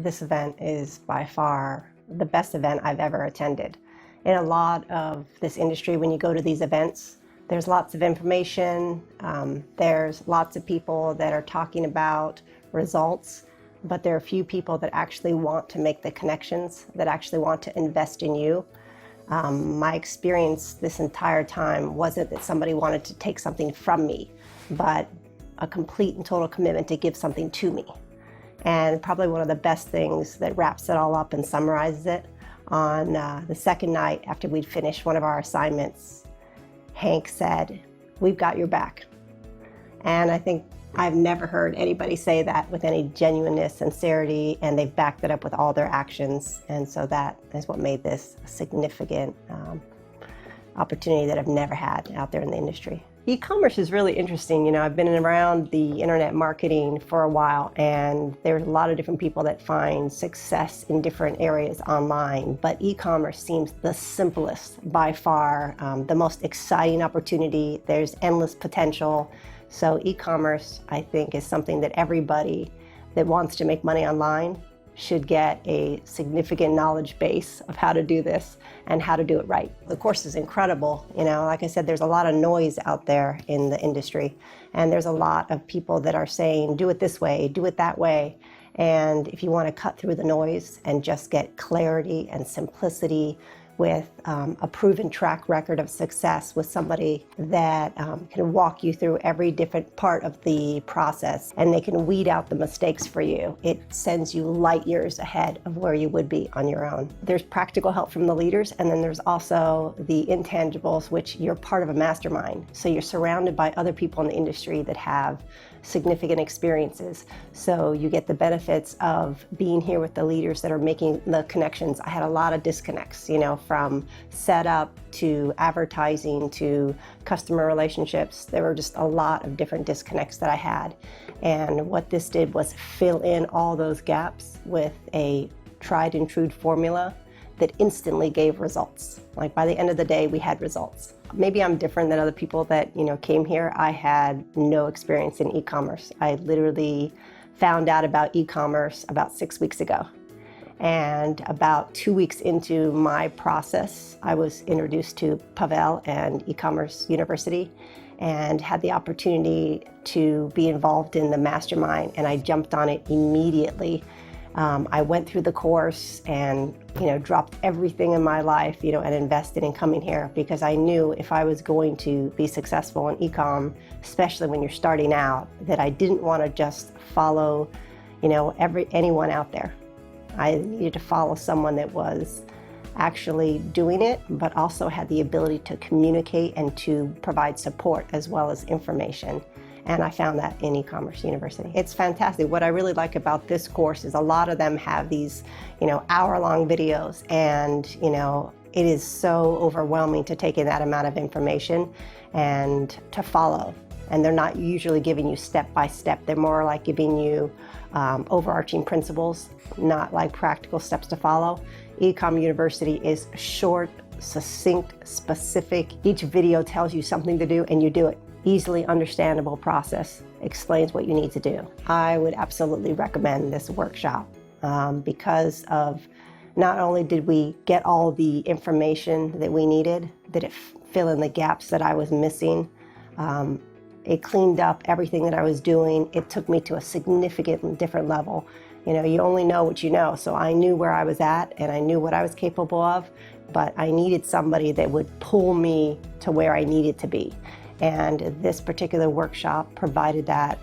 This event is by far the best event I've ever attended. In a lot of this industry, when you go to these events, there's lots of information, there's lots of people that are talking about results, but there are few people that actually want to make the connections, that actually want to invest in you. My experience this entire time wasn't that somebody wanted to take something from me, but a complete and total commitment to give something to me. And probably one of the best things that wraps it all up and summarizes it, on the second night after we'd finished one of our assignments, Hank said, "We've got your back." And I think I've never heard anybody say that with any genuineness, sincerity, and they've backed it up with all their actions. And so that is what made this a significant opportunity that I've never had out there in the industry. E-commerce is really interesting. You know, I've been around the internet marketing for a while, and there's a lot of different people that find success in different areas online, but e-commerce seems the simplest by far, the most exciting opportunity. There's endless potential. So e-commerce, I think, is something that everybody that wants to make money online should get a significant knowledge base of how to do this and how to do it right. The course is incredible. You know, like I said, there's a lot of noise out there in the industry, and there's a lot of people that are saying, do it this way, do it that way. And if you want to cut through the noise and just get clarity and simplicity with a proven track record of success with somebody that can walk you through every different part of the process, and they can weed out the mistakes for you. It sends you light years ahead of where you would be on your own. There's practical help from the leaders, and then there's also the intangibles, which you're part of a mastermind. So you're surrounded by other people in the industry that have significant experiences. So you get the benefits of being here with the leaders that are making the connections. I had a lot of disconnects, you know, from setup to advertising to customer relationships. There were just a lot of different disconnects that I had. And what this did was fill in all those gaps with a tried and true formula that instantly gave results. Like by the end of the day, we had results. Maybe I'm different than other people that, you know, came here. I had no experience in e-commerce. I literally found out about e-commerce about 6 weeks ago. And about 2 weeks into my process, I was introduced to Pavel and eCommerce University and had the opportunity to be involved in the mastermind, and I jumped on it immediately. I went through the course and, you know, dropped everything in my life, you know, and invested in coming here because I knew if I was going to be successful in eCom, especially when you're starting out, that I didn't want to just follow, you know, anyone out there. I needed to follow someone that was actually doing it, but also had the ability to communicate and to provide support as well as information. And I found that in eCommerce University. It's fantastic. What I really like about this course is a lot of them have these, you know, hour-long videos, and, you know, it is so overwhelming to take in that amount of information and to follow. And they're not usually giving you step by step. They're more like giving you overarching principles, not like practical steps to follow. eCom University is short, succinct, specific. Each video tells you something to do and you do it. Easily understandable process, explains what you need to do. I would absolutely recommend this workshop because of not only did we get all the information that we needed, did it fill in the gaps that I was missing. It cleaned up everything that I was doing. It took me to a significant different level. You know, you only know what you know. So I knew where I was at and I knew what I was capable of, but I needed somebody that would pull me to where I needed to be. And this particular workshop provided that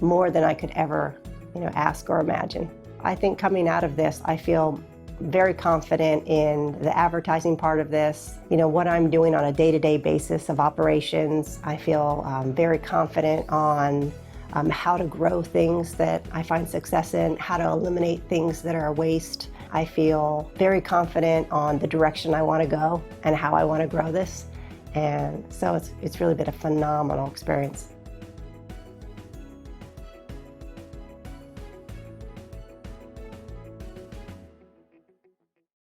more than I could ever, you know, ask or imagine. I think coming out of this, I feel very confident in the advertising part of this, you know, what I'm doing on a day-to-day basis of operations. I feel very confident on how to grow things that I find success in, how to eliminate things that are a waste. I feel very confident on the direction I want to go and how I want to grow this. And so it's really been a phenomenal experience.